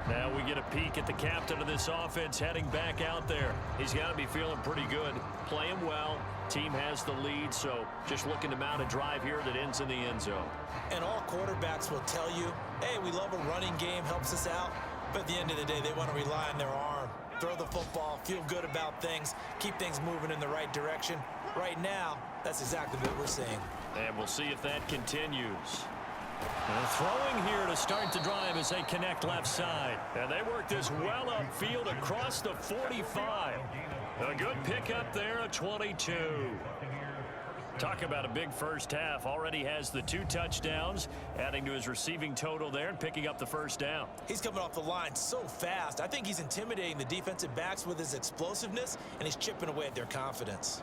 Now we get a peek at the captain of this offense heading back out there. He's got to be feeling pretty good, playing well. Team has the lead, so just looking to mount a drive here that ends in the end zone. And all quarterbacks will tell you, hey, we love a running game, helps us out. But at the end of the day, they want to rely on their arm. Throw the football, feel good about things, keep things moving in the right direction. Right now, that's exactly what we're seeing. And we'll see if that continues. And throwing here to start the drive as they connect left side. And they work this well upfield across the 45. A good pickup there, a 22. Talk about a big first half. Already has the 2 touchdowns, adding to his receiving total there and picking up the first down. He's coming off the line so fast. I think he's intimidating the defensive backs with his explosiveness, and he's chipping away at their confidence.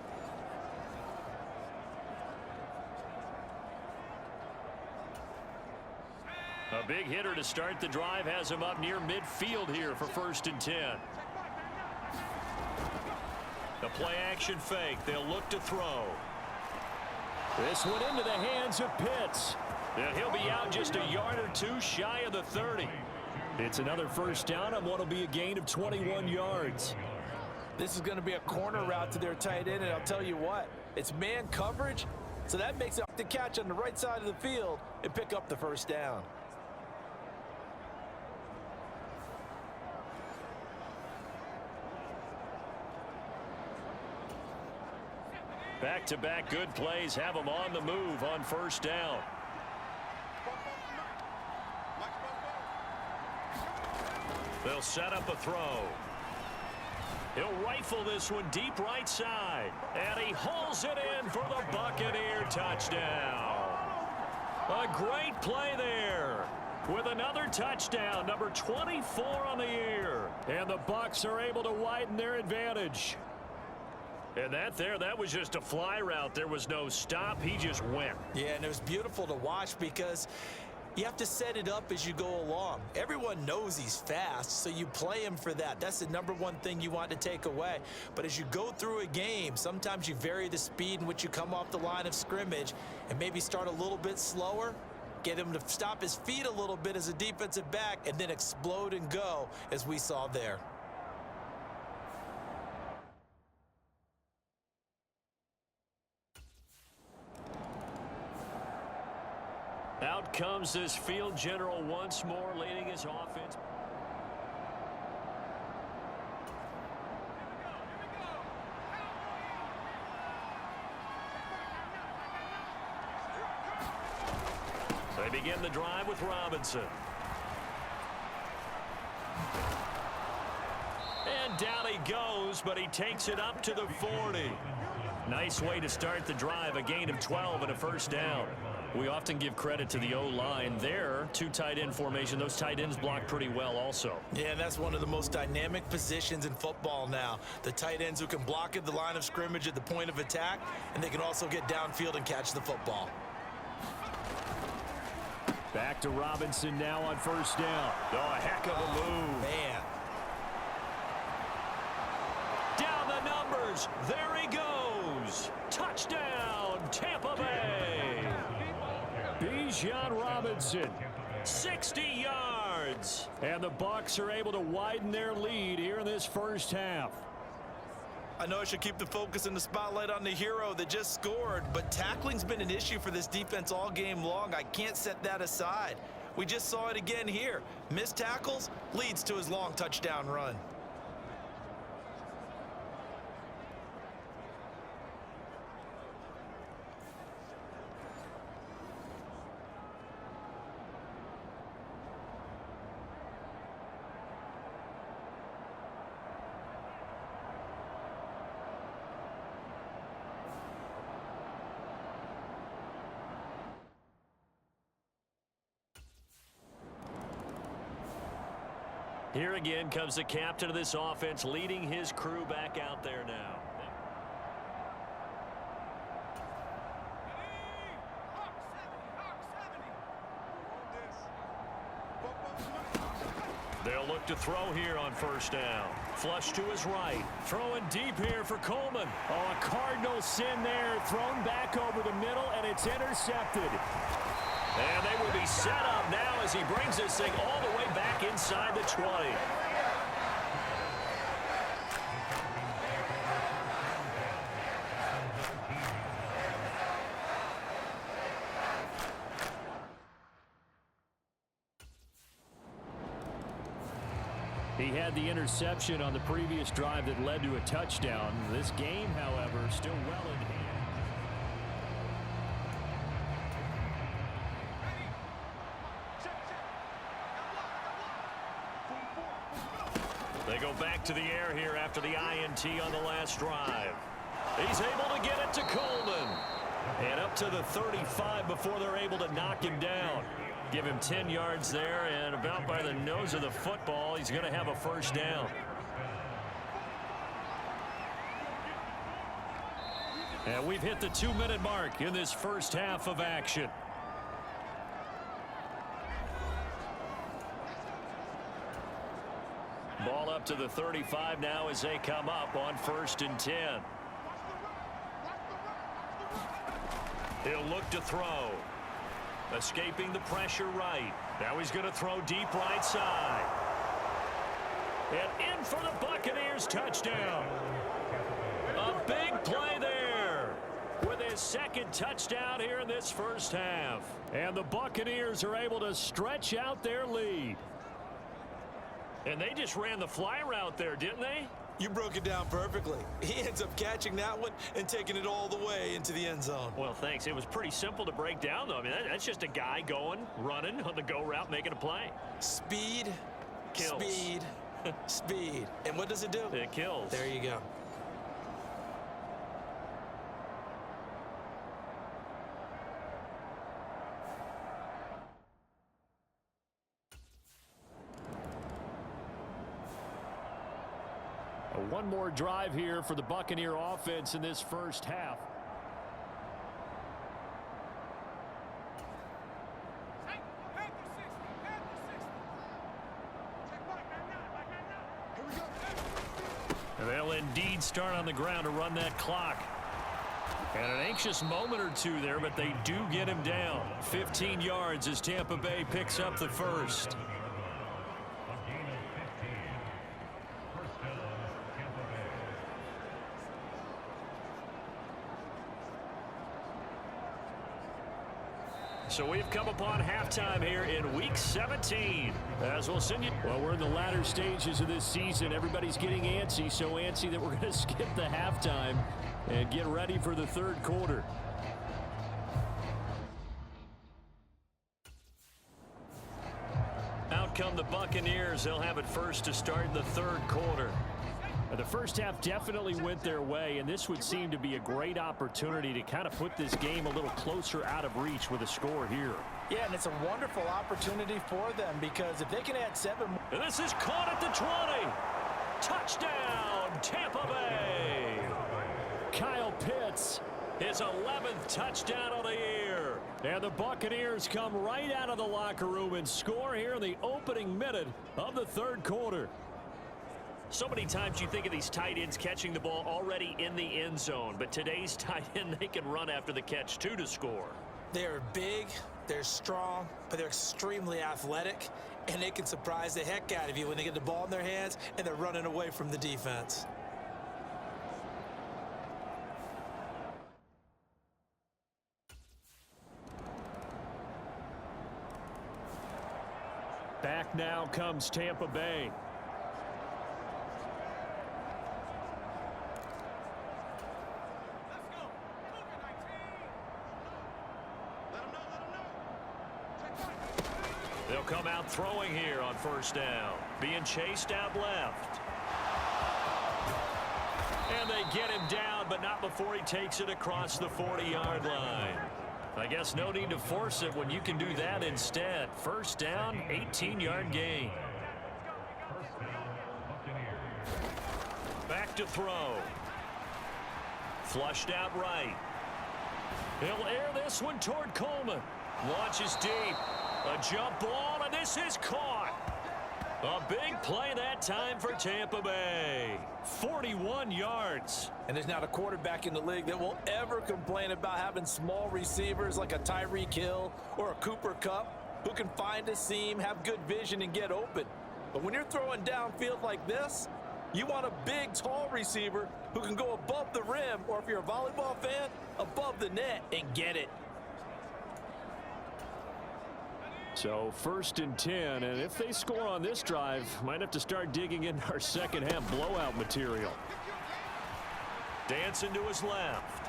A big hitter to start the drive has him up near midfield here for 1st and 10. The play action fake. They'll look to throw. This one into the hands of Pitts. And he'll be out just a yard or 2 shy of the 30. It's another first down on what will be a gain of 21 yards. This is going to be a corner route to their tight end, and I'll tell you what, it's man coverage, so that makes it the catch on the right side of the field and pick up the first down. Back-to-back good plays have them on the move on first down. They'll set up a throw. He'll rifle this one deep right side. And he hauls it in for the Buccaneer touchdown. A great play there. With another touchdown, number 24 on the year. And the Bucs are able to widen their advantage. And that was just a fly route. There was no stop. He just went. Yeah, and it was beautiful to watch because you have to set it up as you go along. Everyone knows he's fast, so you play him for that. That's the #1 thing you want to take away. But as you go through a game, sometimes you vary the speed in which you come off the line of scrimmage and maybe start a little bit slower, get him to stop his feet a little bit as a defensive back, and then explode and go, as we saw there. Out comes this field general once more, leading his offense. They begin the drive with Robinson. And down he goes, but he takes it up to the 40. Nice way to start the drive, a gain of 12 and a first down. We often give credit to the O-line there. 2 tight end formation. Those tight ends block pretty well also. Yeah, and that's one of the most dynamic positions in football now. The tight ends who can block at the line of scrimmage at the point of attack, and they can also get downfield and catch the football. Back to Robinson now on first down. Oh, a heck of a move. Man. Down the numbers. There he goes. Touchdown, Tampa Bay. Bijan Robinson, 60 yards. And the Bucs are able to widen their lead here in this first half. I know I should keep the focus and the spotlight on the hero that just scored, but tackling's been an issue for this defense all game long. I can't set that aside. We just saw it again here. Missed tackles leads to his long touchdown run. Here again comes the captain of this offense, leading his crew back out there now. They'll look to throw here on first down. Flush to his right. Throwing deep here for Coleman. Oh, a cardinal sin there. Thrown back over the middle, and it's intercepted. And they will be set up now as he brings this thing all the way back inside the 20. He had the interception on the previous drive that led to a touchdown. This game, however, still well in hand. They go back to the air here after the INT on the last drive. He's able to get it to Coleman. And up to the 35 before they're able to knock him down. Give him 10 yards there, and about by the nose of the football, he's going to have a first down. And we've hit the 2-minute mark in this first half of action. Ball up to the 35 now as they come up on 1st and 10. He'll look to throw. Escaping the pressure right. Now he's going to throw deep right side. And in for the Buccaneers touchdown. A big play there with his second touchdown here in this first half. And the Buccaneers are able to stretch out their lead. And they just ran the fly route there, didn't they? You broke it down perfectly. He ends up catching that one and taking it all the way into the end zone. Well, thanks. It was pretty simple to break down, though. I mean, that's just a guy going, running on the go route, making a play. Speed, kills. Speed, speed. And what does it do? It kills. There you go. One more drive here for the Buccaneer offense in this first half. And they'll indeed start on the ground to run that clock. And an anxious moment or two there, but they do get him down. 15 yards as Tampa Bay picks up the first. So we've come upon halftime here in Week 17. As we'll send you. Well, we're in the latter stages of this season. Everybody's getting antsy, so antsy that we're going to skip the halftime and get ready for the third quarter. Out come the Buccaneers. They'll have it first to start in the third quarter. The first half definitely went their way, and this would seem to be a great opportunity to kind of put this game a little closer out of reach with a score here. Yeah, and it's a wonderful opportunity for them because if they can add 7 more. And this is caught at the 20. Touchdown, Tampa Bay. Kyle Pitts, his 11th touchdown of the year. And the Buccaneers come right out of the locker room and score here in the opening minute of the third quarter. So many times you think of these tight ends catching the ball already in the end zone, but today's tight end, they can run after the catch, too, to score. They're big, they're strong, but they're extremely athletic, and they can surprise the heck out of you when they get the ball in their hands and they're running away from the defense. Back now comes Tampa Bay. They'll come out throwing here on first down. Being chased out left. And they get him down, but not before he takes it across the 40-yard line. I guess no need to force it when you can do that instead. First down, 18-yard gain. Back to throw. Flushed out right. He'll air this one toward Coleman. Launches deep. A jump ball, and this is caught. A big play that time for Tampa Bay. 41 yards. And there's not a quarterback in the league that will ever complain about having small receivers like a Tyreek Hill or a Cooper Kupp who can find a seam, have good vision, and get open. But when you're throwing downfield like this, you want a big, tall receiver who can go above the rim, or if you're a volleyball fan, above the net and get it. So 1st and 10, and if they score on this drive, might have to start digging in our second half blowout material. Dancing to his left.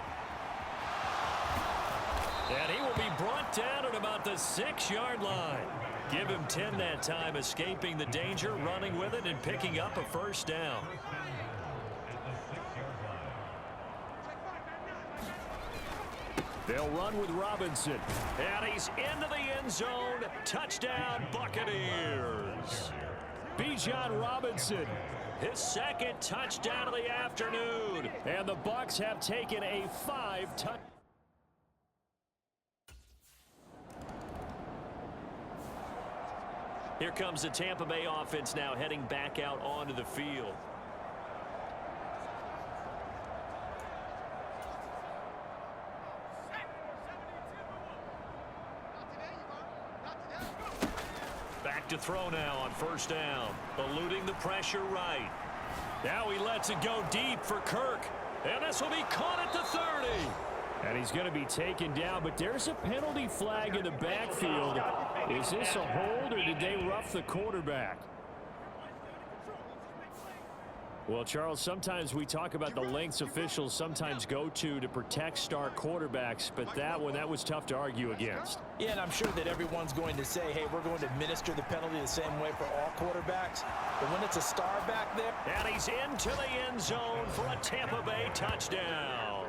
And he will be brought down at about the 6-yard line. Give him 10 that time, escaping the danger, running with it, and picking up a first down. They'll run with Robinson. And he's into the end zone. Touchdown, Buccaneers. Bijan Robinson, his 2nd touchdown of the afternoon. And the Bucs have taken a 5-touchdown. Here comes the Tampa Bay offense now heading back out onto the field. Back to throw now on 1st down. Eluding the pressure right. Now he lets it go deep for Kirk. And this will be caught at the 30. And he's going to be taken down, but there's a penalty flag in the backfield. Is this a hold, or did they rough the quarterback? Well, Charles, sometimes we talk about the lengths officials sometimes go to protect star quarterbacks, but that one, that was tough to argue against. Yeah, and I'm sure that everyone's going to say, hey, we're going to administer the penalty the same way for all quarterbacks. But when it's a star back there. And he's into the end zone for a Tampa Bay touchdown.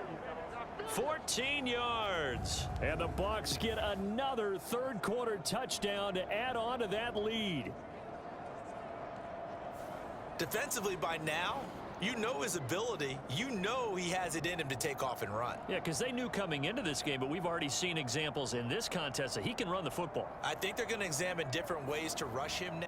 14 yards. And the Bucs get another 3rd quarter touchdown to add on to that lead. Defensively by now, you know his ability. You know he has it in him to take off and run. Yeah, because they knew coming into this game, but we've already seen examples in this contest that he can run the football. I think they're going to examine different ways to rush him now.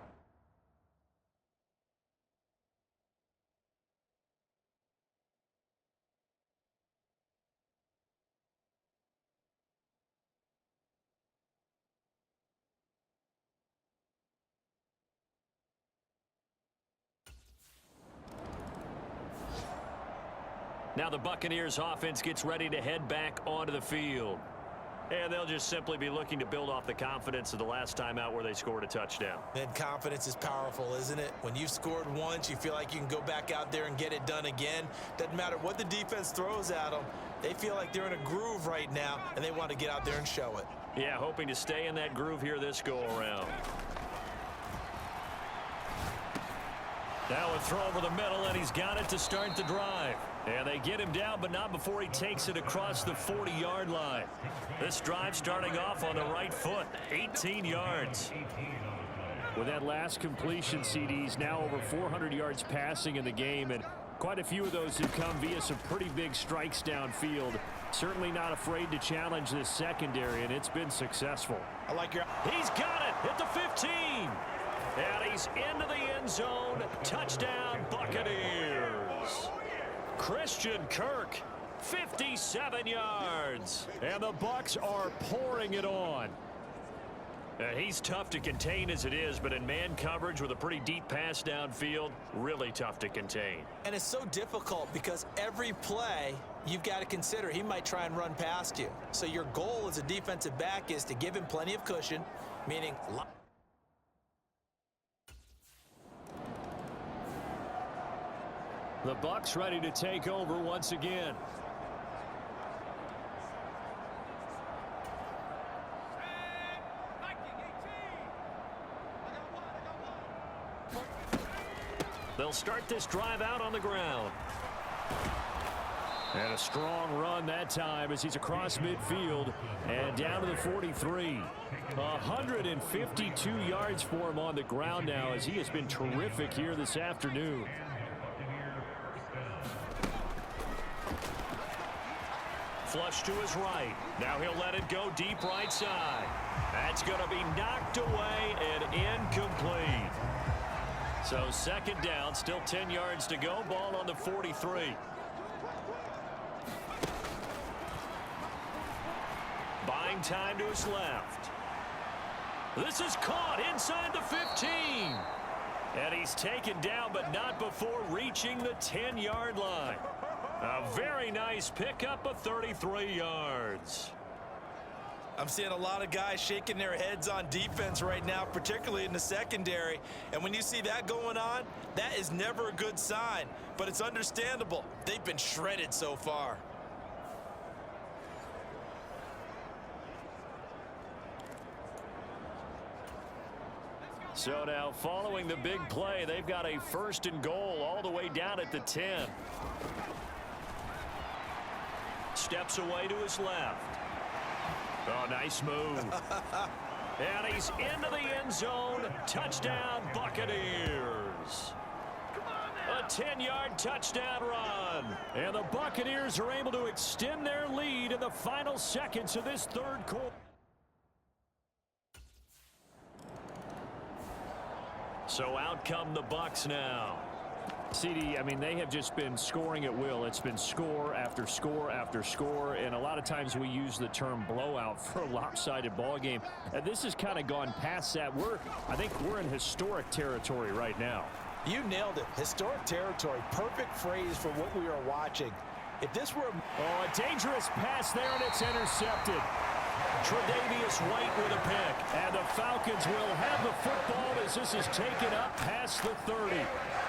Now the Buccaneers offense gets ready to head back onto the field. And they'll just simply be looking to build off the confidence of the last time out where they scored a touchdown. And confidence is powerful, isn't it? When you've scored once, you feel like you can go back out there and get it done again. Doesn't matter what the defense throws at them. They feel like they're in a groove right now, and they want to get out there and show it. Yeah, hoping to stay in that groove here this go-around. Now a throw over the middle, and he's got it to start the drive. And they get him down, but not before he takes it across the 40-yard line. This drive starting off on the right foot, 18 yards. With that last completion, CD's now over 400 yards passing in the game, and quite a few of those have come via some pretty big strikes downfield. Certainly not afraid to challenge this secondary, and it's been successful. I like your... He's got it at the 15. And he's into the end zone. Touchdown, Buccaneers. Christian Kirk, 57 yards. And the Bucs are pouring it on. He's tough to contain as it is, but in man coverage with a pretty deep pass downfield, really tough to contain. And it's so difficult because every play you've got to consider he might try and run past you. So your goal as a defensive back is to give him plenty of cushion, meaning... The Bucs ready to take over once again. They'll start this drive out on the ground. And a strong run that time as he's across midfield and down to the 43. 152 yards for him on the ground now as he has been terrific here this afternoon. Flush to his right. Now he'll let it go deep right side. That's going to be knocked away and incomplete. So second down, still 10 yards to go. Ball on the 43. Buying time to his left. This is caught inside the 15. And he's taken down, but not before reaching the 10-yard line. A very nice pickup of 33 yards. I'm seeing a lot of guys shaking their heads on defense right now, particularly in the secondary. And when you see that going on, that is never a good sign. But it's understandable. They've been shredded so far. So now following the big play, they've got a 1st and goal all the way down at the 10. Steps away to his left. Oh, nice move. And he's into the end zone. Touchdown, Buccaneers. A 10-yard touchdown run. And the Buccaneers are able to extend their lead in the final seconds of this 3rd quarter. So out come the Bucs now. CD, I mean, they have just been scoring at will. It's been score after score after score, and a lot of times we use the term blowout for a lopsided ball game. And this has kind of gone past that. I think we're in historic territory right now. You nailed it. Historic territory. Perfect phrase for what we are watching. If this were... Oh, a dangerous pass there, and it's intercepted. Tre'Davious White with a pick. And the Falcons will have the football as this is taken up past the 30.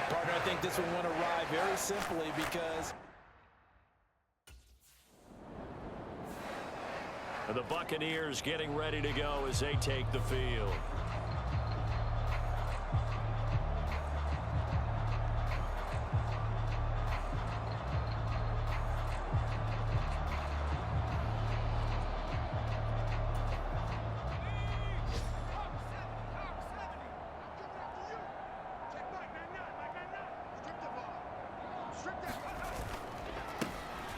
Partner, I think this one went awry very simply because... The Buccaneers getting ready to go as they take the field.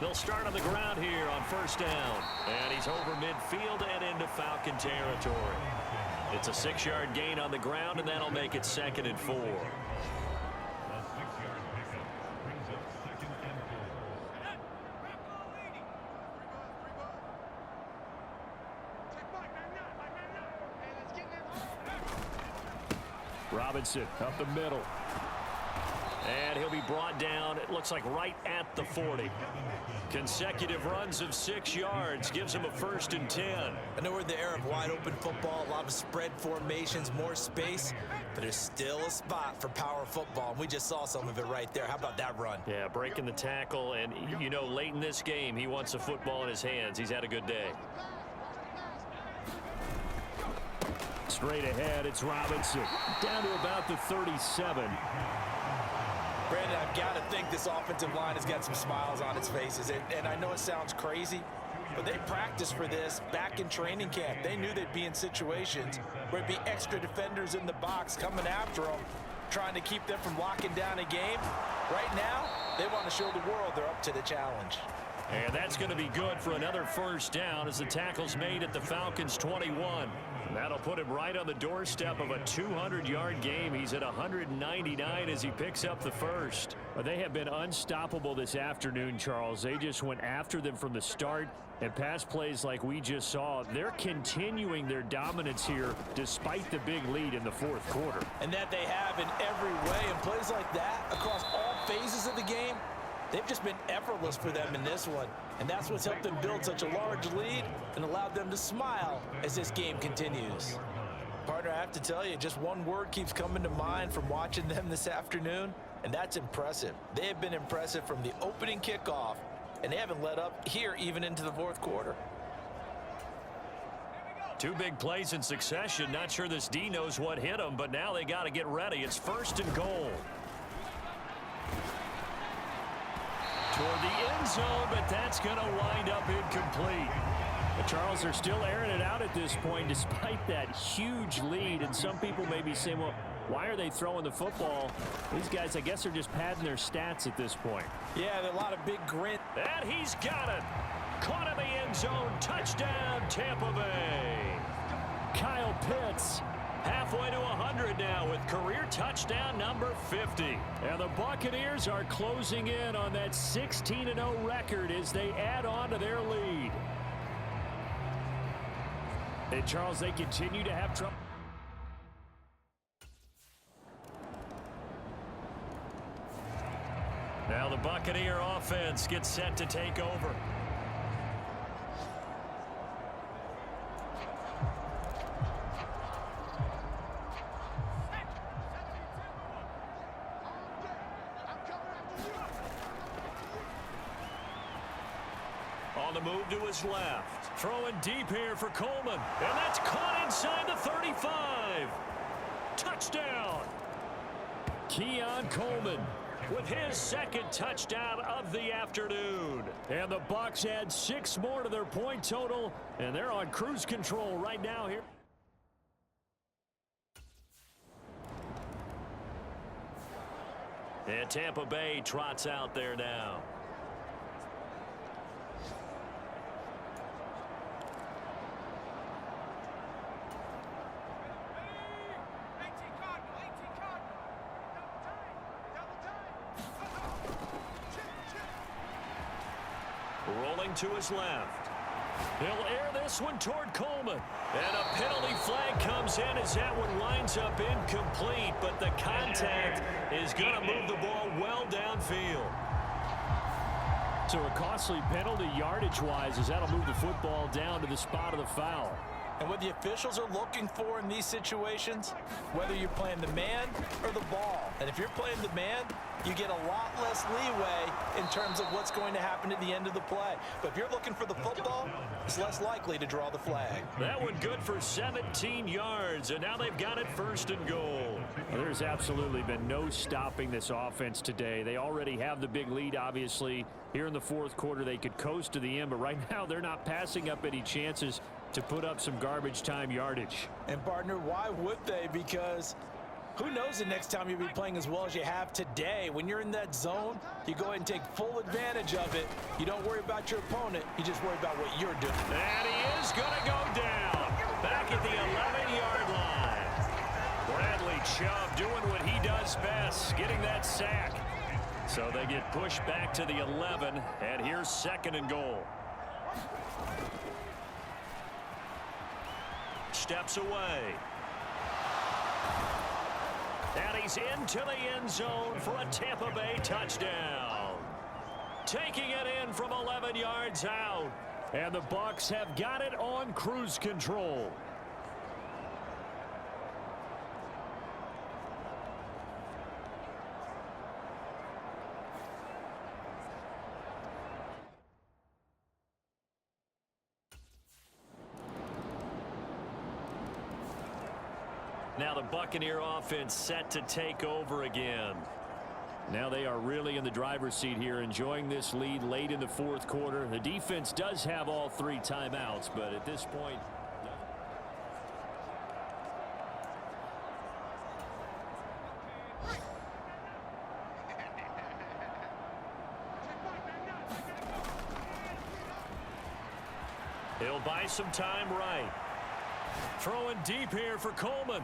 They'll start on the ground here on 1st down. And he's over midfield and into Falcon territory. It's a 6-yard gain on the ground, and that'll make it 2nd and 4. Robinson up the middle. And he'll be brought down, it looks like right at the 40. Consecutive runs of 6 yards gives him a 1st and 10. I know we're in the era of wide open football, a lot of spread formations, more space, but there's still a spot for power football, and we just saw some of it right there. How about that run? Yeah, breaking the tackle, and you know, late in this game, he wants the football in his hands. He's had a good day. Straight ahead, it's Robinson. Down to about the 37. Brandon, I've got to think this offensive line has got some smiles on its faces. And I know it sounds crazy, but they practiced for this back in training camp. They knew they'd be in situations where it'd be extra defenders in the box coming after them, trying to keep them from locking down a game. Right now, they want to show the world they're up to the challenge. And that's going to be good for another 1st down as the tackle's made at the Falcons' 21. That'll put him right on the doorstep of a 200-yard game. He's at 199 as he picks up the 1st. They have been unstoppable this afternoon, Charles. They just went after them from the start, and pass plays like we just saw, they're continuing their dominance here despite the big lead in the 4th quarter. And that they have in every way, and plays like that across all phases of the game, they've just been effortless for them in this one. And that's what's helped them build such a large lead and allowed them to smile as this game continues. Partner, I have to tell you, just one word keeps coming to mind from watching them this afternoon, and that's impressive. They have been impressive from the opening kickoff, and they haven't let up here even into the 4th quarter. 2 big plays in succession. Not sure this D knows what hit him, but now they got to get ready. It's 1st and goal. Toward the end zone, but that's going to wind up incomplete. But Charles, they're still airing it out at this point despite that huge lead. And some people may be saying, well, why are they throwing the football? These guys, I guess, are just padding their stats at this point. Yeah, there are a lot of big grit. And he's got it. Caught in the end zone. Touchdown, Tampa Bay. Kyle Pitts. Halfway to 100 now with career touchdown number 50. And the Buccaneers are closing in on that 16-0 record as they add on to their lead. And Charles, they continue to have trouble. Now the Buccaneer offense gets set to take over. On the move to his left. Throwing deep here for Coleman. And that's caught inside the 35. Touchdown. Keon Coleman with his second touchdown of the afternoon. And the Bucs add 6 more to their point total, and they're on cruise control right now here. And Tampa Bay trots out there now. Rolling to his left. He'll air this one toward Coleman. And a penalty flag comes in as that one winds up incomplete, but the contact is going to move the ball well downfield. So a costly penalty yardage-wise as that'll move the football down to the spot of the foul. And what the officials are looking for in these situations, whether you're playing the man or the ball. And if you're playing the man, you get a lot less leeway in terms of what's going to happen at the end of the play. But if you're looking for the football, it's less likely to draw the flag. That one good for 17 yards, and now they've got it 1st and goal. Well, there's absolutely been no stopping this offense today. They already have the big lead, obviously. Here in the 4th quarter, they could coast to the end, but right now they're not passing up any chances to put up some garbage time yardage. And, partner, why would they? Because who knows the next time you'll be playing as well as you have today. When you're in that zone, you go ahead and take full advantage of it. You don't worry about your opponent. You just worry about what you're doing. And he is going to go down back at the 11-yard line. Bradley Chubb doing what he does best, getting that sack. So they get pushed back to the 11, and here's 2nd and goal. Steps away. And he's into the end zone for a Tampa Bay touchdown. Taking it in from 11 yards out. And the Bucs have got it on cruise control. Now the Buccaneer offense set to take over again. Now they are really in the driver's seat here, enjoying this lead late in the 4th quarter. The defense does have all 3 timeouts, but at this point, he'll buy some time right. Throwing deep here for Coleman.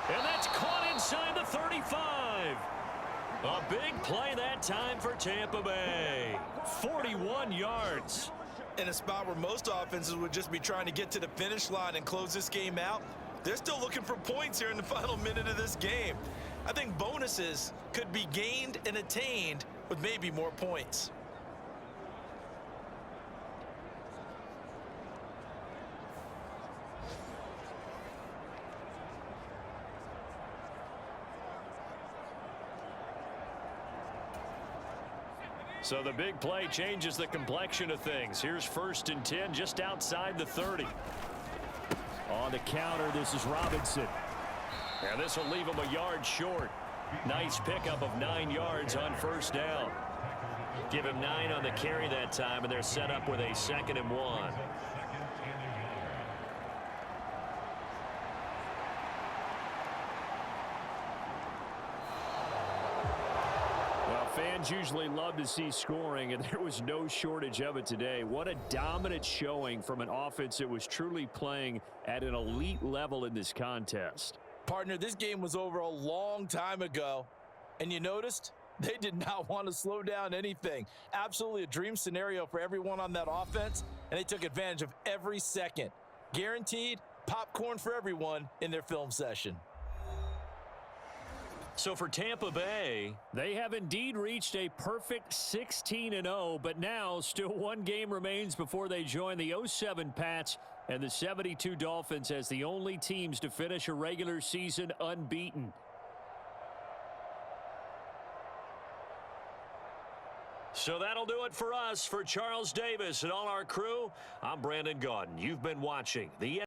And that's caught inside the 35. A big play that time for Tampa Bay. 41 yards. In a spot where most offenses would just be trying to get to the finish line and close this game out, they're still looking for points here in the final minute of this game. I think bonuses could be gained and attained with maybe more points. So the big play changes the complexion of things. Here's 1st and 10 just outside the 30. On the counter, this is Robinson. And this will leave him a yard short. Nice pickup of 9 yards on 1st down. Give him 9 on the carry that time, and they're set up with a 2nd and 1. Fans usually love to see scoring, and there was no shortage of it today. What a dominant showing from an offense that was truly playing at an elite level in this contest. Partner, this game was over a long time ago, and you noticed they did not want to slow down anything. Absolutely a dream scenario for everyone on that offense, and they took advantage of every second. Guaranteed popcorn for everyone in their film session. So for Tampa Bay, they have indeed reached a perfect 16-0, but now still one game remains before they join the 07 Pats and the 72 Dolphins as the only teams to finish a regular season unbeaten. So that'll do it for us. For Charles Davis and all our crew, I'm Brandon Gaudin. You've been watching the